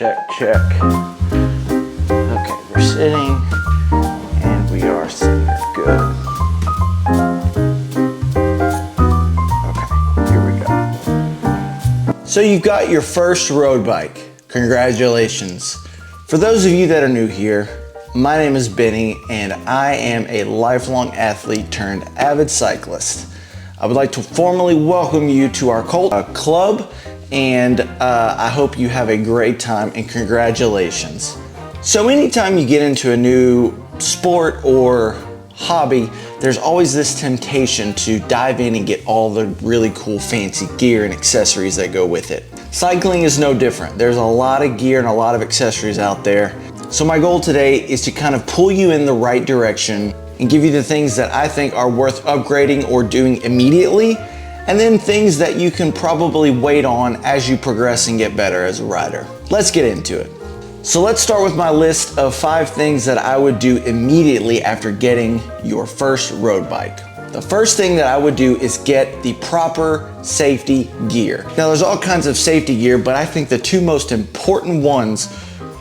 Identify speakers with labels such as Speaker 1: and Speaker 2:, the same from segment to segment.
Speaker 1: Check. Okay, we're sitting and we are sitting. Good. Okay, here we go. So you've got your first road bike. Congratulations. For those of you that are new here, my name is Benny and I am a lifelong athlete turned avid cyclist. I would like to formally welcome you to our club, and I hope you have a great time and congratulations. So anytime you get into a new sport or hobby, there's always this temptation to dive in and get all the really cool fancy gear and accessories that go with it. Cycling is no different. There's a lot of gear and a lot of accessories out there. So my goal today is to kind of pull you in the right direction and give you the things that I think are worth upgrading or doing immediately, and then things that you can probably wait on as you progress and get better as a rider. Let's get into it. So let's start with my list of 5 things that I would do immediately after getting your first road bike. The first thing that I would do is get the proper safety gear. Now there's all kinds of safety gear, but I think the 2 most important ones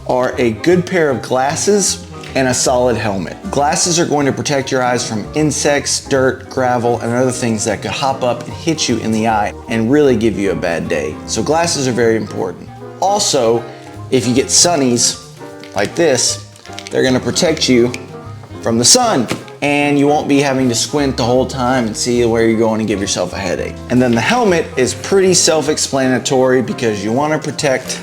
Speaker 1: are a good pair of glasses and a solid helmet. Glasses are going to protect your eyes from insects, dirt, gravel, and other things that could hop up and hit you in the eye and really give you a bad day. So glasses are very important. Also, if you get sunnies like this, they're gonna protect you from the sun and you won't be having to squint the whole time and see where you're going and give yourself a headache. And then the helmet is pretty self-explanatory because you wanna protect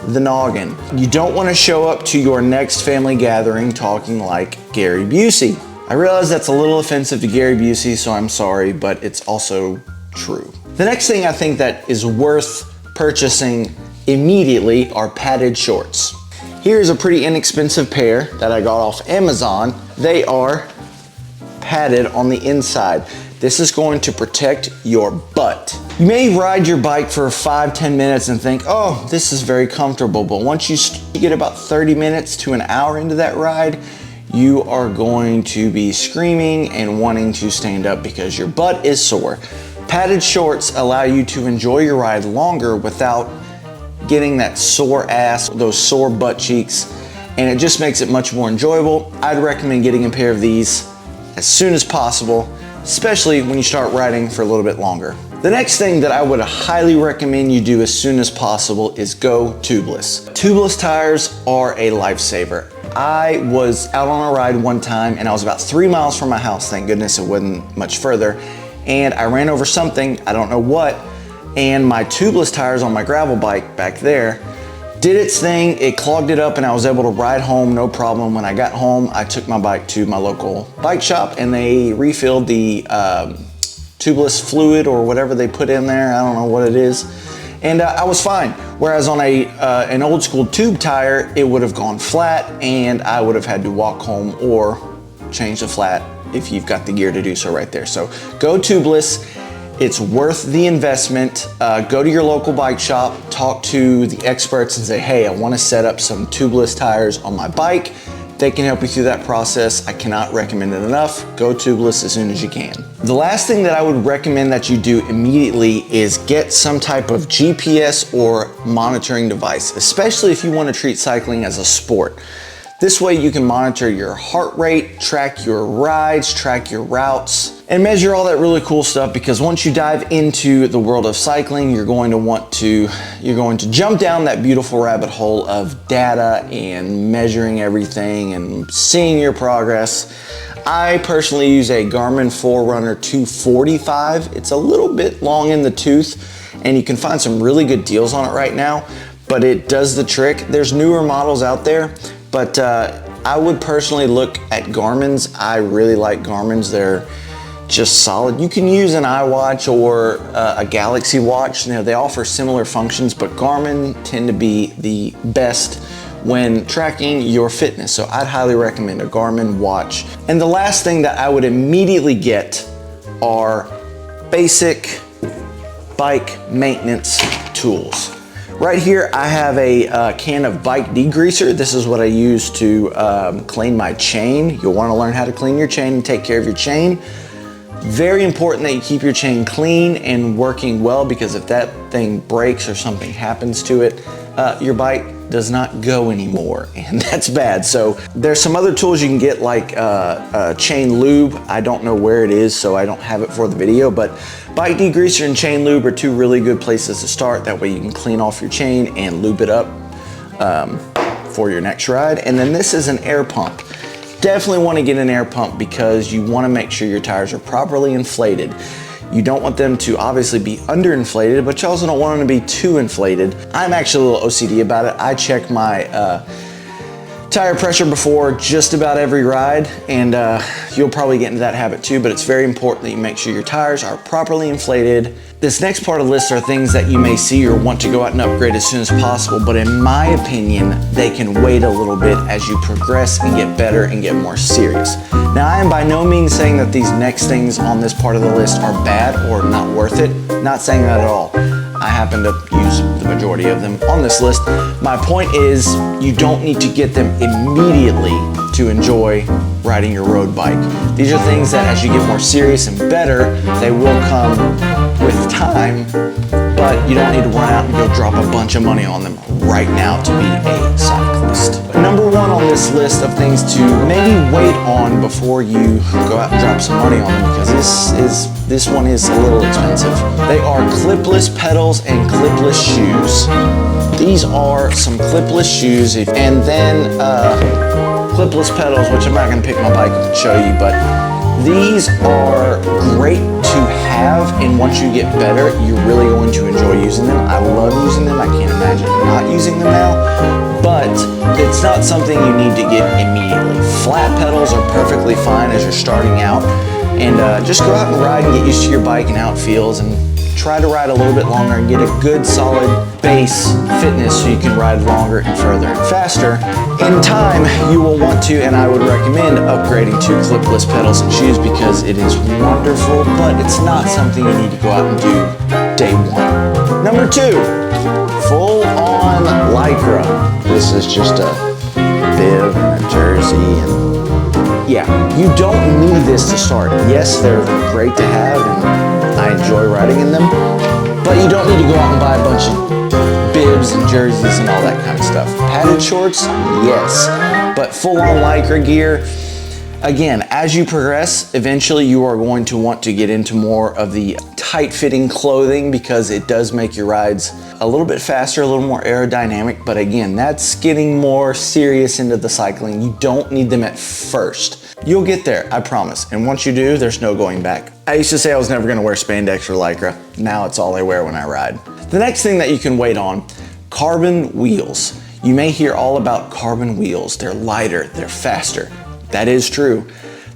Speaker 1: the noggin. You don't want to show up to your next family gathering talking like Gary Busey. I realize that's a little offensive to Gary Busey, so I'm sorry, but it's also true. The next thing I think that is worth purchasing immediately are padded shorts. Here's a pretty inexpensive pair that I got off Amazon. They are padded on the inside. This is going to protect your butt. You may ride your bike for 5-10 minutes and think, oh, this is very comfortable. But once you get about 30 minutes to an hour into that ride, you are going to be screaming and wanting to stand up because your butt is sore. Padded shorts allow you to enjoy your ride longer without getting that sore ass, those sore butt cheeks, and it just makes it much more enjoyable. I'd recommend getting a pair of these as soon as possible, especially when you start riding for a little bit longer. The next thing that I would highly recommend you do as soon as possible is go tubeless. Tubeless tires are a lifesaver. I was out on a ride one time and I was about 3 miles from my house, thank goodness it wasn't much further, and I ran over something, I don't know what, and my tubeless tires on my gravel bike back there did its thing, it clogged it up and I was able to ride home no problem. When I got home, I took my bike to my local bike shop and they refilled the tubeless fluid or whatever they put in there, I don't know what it is, and I was fine. Whereas on an old school tube tire, it would have gone flat and I would have had to walk home or change the flat if you've got the gear to do so right there. So go tubeless. It's worth the investment. Go to your local bike shop, talk to the experts and say, hey, I want to set up some tubeless tires on my bike. They can help you through that process. I cannot recommend it enough. Go tubeless as soon as you can. The last thing that I would recommend that you do immediately is get some type of GPS or monitoring device, especially if you want to treat cycling as a sport. This way you can monitor your heart rate, track your rides, track your routes, and measure all that really cool stuff, because once you dive into the world of cycling, you're going to jump down that beautiful rabbit hole of data and measuring everything and seeing your progress. I personally use a Garmin Forerunner 245. It's a little bit long in the tooth and you can find some really good deals on it right now, but it does the trick. There's newer models out there, but I would personally look at Garmin's. I really like Garmin's. They're just solid. You can use an iWatch or a Galaxy watch. You know, they offer similar functions, but Garmin tend to be the best when tracking your fitness. So I'd highly recommend a Garmin watch. And the last thing that I would immediately get are basic bike maintenance tools. Right here, I have a can of bike degreaser. This is what I use to clean my chain. You'll want to learn how to clean your chain and take care of your chain. Very important that you keep your chain clean and working well, because if that thing breaks or something happens to it, your bike does not go anymore, and that's bad. So there's some other tools you can get, like chain lube. I don't know where it is, so I don't have it for the video, but bike degreaser and chain lube are two really good places to start. That way you can clean off your chain and lube it up for your next ride. And then this is an air pump. Definitely want to get an air pump because you want to make sure your tires are properly inflated. You don't want them to obviously be underinflated, but you also don't want them to be too inflated. I'm actually a little OCD about it. I check my tire pressure before just about every ride, and you'll probably get into that habit too, but it's very important that you make sure your tires are properly inflated. This next part of the list are things that you may see or want to go out and upgrade as soon as possible, but in my opinion, they can wait a little bit as you progress and get better and get more serious. Now, I am by no means saying that these next things on this part of the list are bad or not worth it. Not saying that at all. I happen to use the majority of them on this list. My point is, you don't need to get them immediately to enjoy riding your road bike. These are things that as you get more serious and better, they will come with time, but you don't need to run out and go drop a bunch of money on them right now to be a cyclist. Number one on this list of things to maybe wait on before you go out and drop some money on them, because this one is a little expensive. They are clipless pedals and clipless shoes. These are some clipless shoes, and then clipless pedals, which I'm not going to pick my bike up and show you, but these are great to have, and once you get better, you're really going to enjoy using them. I love using them. I can't imagine not using them now, but it's not something you need to get immediately. Flat pedals are perfectly fine as you're starting out, and just go out and ride and get used to your bike and how it feels, and try to ride a little bit longer and get a good solid base fitness so you can ride longer and further and faster. In time, you will want to, and I would recommend upgrading to clipless pedals and shoes because it is wonderful, but it's not something you need to go out and do day one. Number two, full on Lycra. This is just a bib and a jersey, and yeah, you don't need this to start. Yes, they're great to have, and I enjoy riding in them, but you don't need to go out and buy a bunch of bibs and jerseys and all that kind of stuff. Padded shorts, yes, but full-on Lycra gear, again, as you progress, eventually you are going to want to get into more of the tight-fitting clothing because it does make your rides a little bit faster, a little more aerodynamic, but again, that's getting more serious into the cycling. You don't need them at first. You'll get there, I promise, and once you do, there's no going back. I used to say I was never gonna wear spandex or Lycra. Now it's all I wear when I ride. The next thing that you can wait on, carbon wheels. You may hear all about carbon wheels. They're lighter, they're faster. That is true.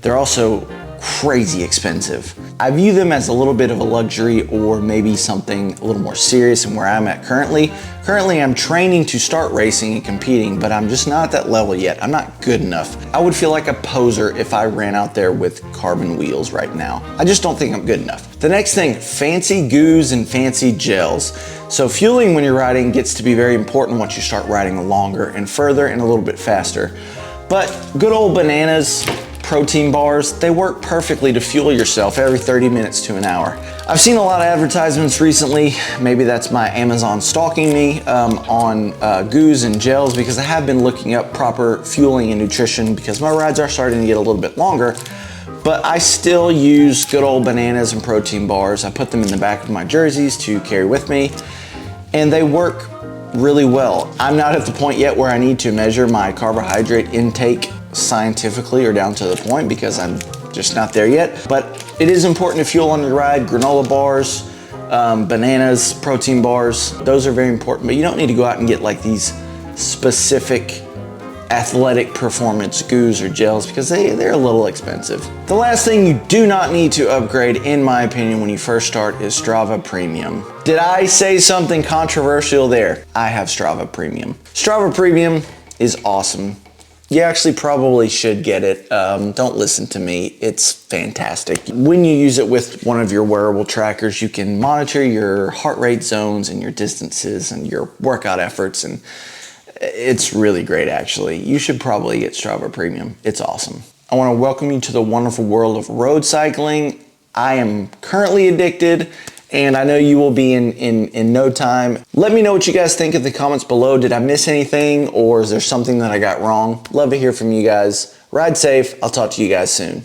Speaker 1: They're also crazy expensive. I view them as a little bit of a luxury or maybe something a little more serious than where I'm at currently. Currently, I'm training to start racing and competing, but I'm just not at that level yet. I'm not good enough. I would feel like a poser if I ran out there with carbon wheels right now. I just don't think I'm good enough. The next thing, fancy goos and fancy gels. So fueling when you're riding gets to be very important once you start riding longer and further and a little bit faster. But good old bananas, protein bars, they work perfectly to fuel yourself every 30 minutes to an hour. I've seen a lot of advertisements recently, maybe that's my Amazon stalking me, on goos and gels, because I have been looking up proper fueling and nutrition because my rides are starting to get a little bit longer, but I still use good old bananas and protein bars. I put them in the back of my jerseys to carry with me, and they work really well. I'm not at the point yet where I need to measure my carbohydrate intake scientifically or down to the point because I'm just not there yet, but it is important to fuel on your ride. Granola bars, bananas, protein bars, those are very important, but you don't need to go out and get like these specific athletic performance goos or gels because they're a little expensive. The last thing you do not need to upgrade, in my opinion, when you first start is Strava Premium. Did I say something controversial there? I have Strava Premium. Strava Premium is awesome. You actually probably should get it. Don't listen to me. It's fantastic. When you use it with one of your wearable trackers, you can monitor your heart rate zones and your distances and your workout efforts, and it's really great, actually. You should probably get Strava Premium. It's awesome. I want to welcome you to the wonderful world of road cycling. I am currently addicted, and I know you will be in no time. Let me know what you guys think in the comments below. Did I miss anything, or is there something that I got wrong? Love to hear from you guys. Ride safe. I'll talk to you guys soon.